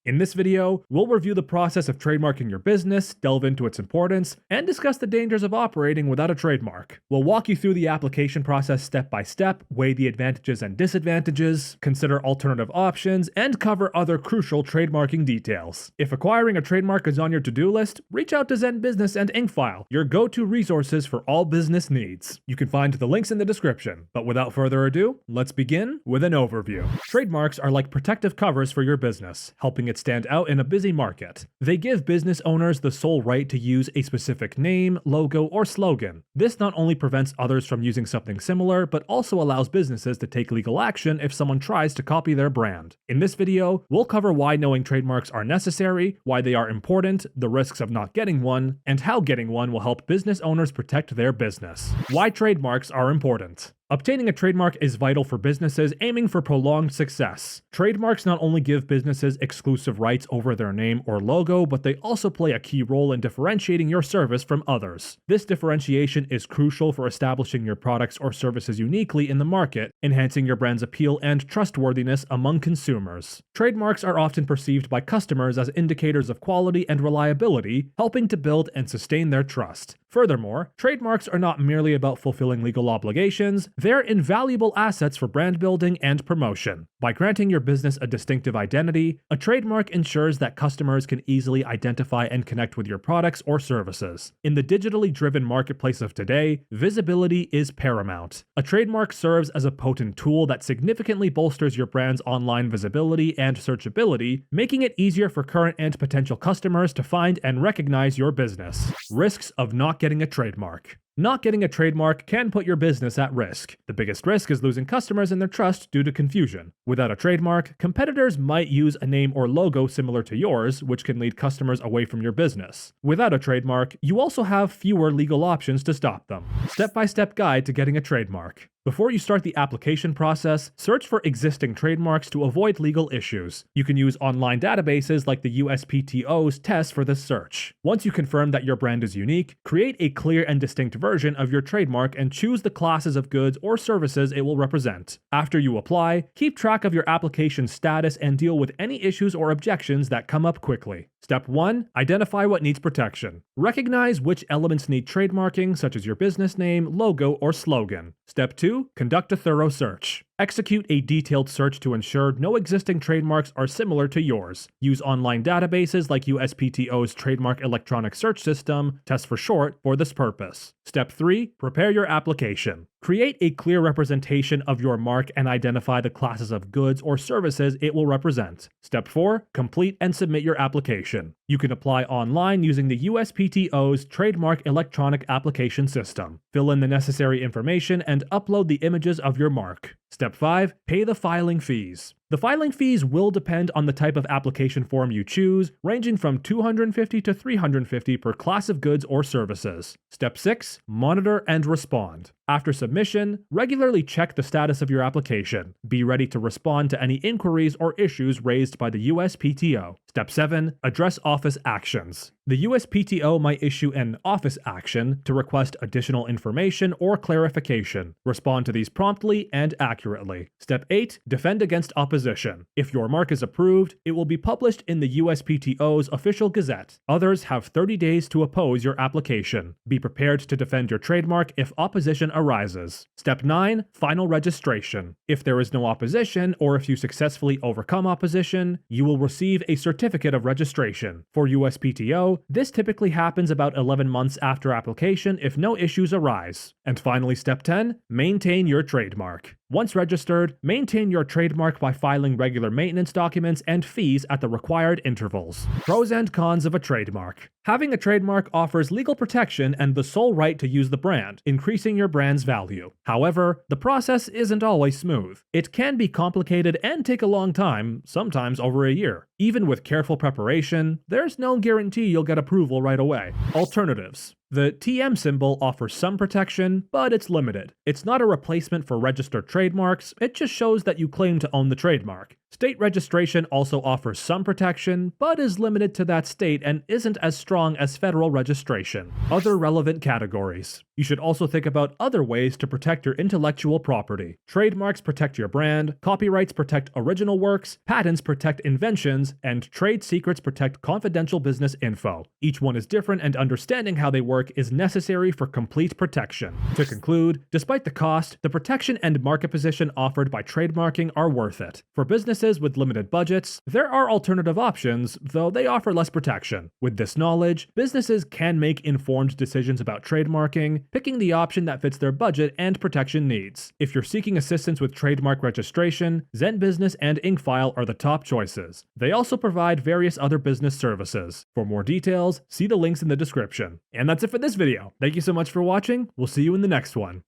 In this video, we'll review the process of trademarking your business, delve into its importance, and discuss the dangers of operating without a trademark. We'll walk you through the application process step by step, weigh the advantages and disadvantages, consider alternative options, and cover other crucial trademarking details. If acquiring a trademark is on your to-do list, reach out to Zen Business and Inkfile, your go-to resources for all business needs. You can find the links in the description. But without further ado, let's begin with an overview. Trademarks are like protective covers for your business, helping it stand out in a busy market. They give business owners the sole right to use a specific name, logo, or slogan. This not only prevents others from using something similar, but also allows businesses to take legal action if someone tries to copy their brand. In this video, we'll cover why knowing trademarks are necessary, why they are important, the risks of not getting one, and how getting one will help business owners protect their business. Why trademarks are important. Obtaining a trademark is vital for businesses aiming for prolonged success. Trademarks not only give businesses exclusive rights over their name or logo, but they also play a key role in differentiating your service from others. This differentiation is crucial for establishing your products or services uniquely in the market, enhancing your brand's appeal and trustworthiness among consumers. Trademarks are often perceived by customers as indicators of quality and reliability, helping to build and sustain their trust. Furthermore, trademarks are not merely about fulfilling legal obligations, they're invaluable assets for brand building and promotion. By granting your business a distinctive identity, a trademark ensures that customers can easily identify and connect with your products or services. In the digitally driven marketplace of today, visibility is paramount. A trademark serves as a potent tool that significantly bolsters your brand's online visibility and searchability, making it easier for current and potential customers to find and recognize your business. Risks of not getting a trademark. Not getting a trademark can put your business at risk. The biggest risk is losing customers and their trust due to confusion. Without a trademark, competitors might use a name or logo similar to yours, which can lead customers away from your business. Without a trademark, you also have fewer legal options to stop them. Step-by-step guide to getting a trademark. Before you start the application process, search for existing trademarks to avoid legal issues. You can use online databases like the USPTO's test for this search. Once you confirm that your brand is unique, create a clear and distinct version of your trademark and choose the classes of goods or services it will represent. After you apply, keep track of your application status and deal with any issues or objections that come up quickly. Step 1. Identify what needs protection. Recognize which elements need trademarking, such as your business name, logo, or slogan. Step 2. Conduct a thorough search. Execute a detailed search to ensure no existing trademarks are similar to yours. Use online databases like USPTO's Trademark Electronic Search System, TEST for short, for this purpose. Step 3. Prepare your application. Create a clear representation of your mark and identify the classes of goods or services it will represent. Step 4. Complete and submit your application. You can apply online using the USPTO's Trademark Electronic Application System. Fill in the necessary information and upload the images of your mark. Step 5. Pay the filing fees. The filing fees will depend on the type of application form you choose, ranging from $250 to $350 per class of goods or services. Step 6. Monitor and respond. After submission, regularly check the status of your application. Be ready to respond to any inquiries or issues raised by the USPTO. Step 7. Address office actions. The USPTO might issue an office action to request additional information or clarification. Respond to these promptly and accurately. Step 8. Defend against opposition. If your mark is approved, it will be published in the USPTO's official gazette. Others have 30 days to oppose your application. Be prepared to defend your trademark if opposition arises. Step 9. Final registration. If there is no opposition, or if you successfully overcome opposition, you will receive a certificate of registration. For USPTO, this typically happens about 11 months after application if no issues arise. And finally, step 10. Maintain your trademark. Once registered, maintain your trademark by filing regular maintenance documents and fees at the required intervals. Pros and cons of a trademark. Having a trademark offers legal protection and the sole right to use the brand, increasing your brand's value. However, the process isn't always smooth. It can be complicated and take a long time, sometimes over a year. Even with careful preparation, there's no guarantee you'll get approval right away. Alternatives. The TM symbol offers some protection, but it's limited. It's not a replacement for registered trademarks, it just shows that you claim to own the trademark. State registration also offers some protection, but is limited to that state and isn't as strong as federal registration. Other relevant categories. You should also think about other ways to protect your intellectual property. Trademarks protect your brand, copyrights protect original works, patents protect inventions, and trade secrets protect confidential business info. Each one is different, and understanding how they work is necessary for complete protection. To conclude, despite the cost, the protection and market position offered by trademarking are worth it. For businesses with limited budgets, there are alternative options, though they offer less protection. With this knowledge, businesses can make informed decisions about trademarking, picking the option that fits their budget and protection needs. If you're seeking assistance with trademark registration, Zen Business and Inkfile are the top choices. They also provide various other business services. For more details, see the links in the description. And that's it for this video. Thank you so much for watching. We'll see you in the next one.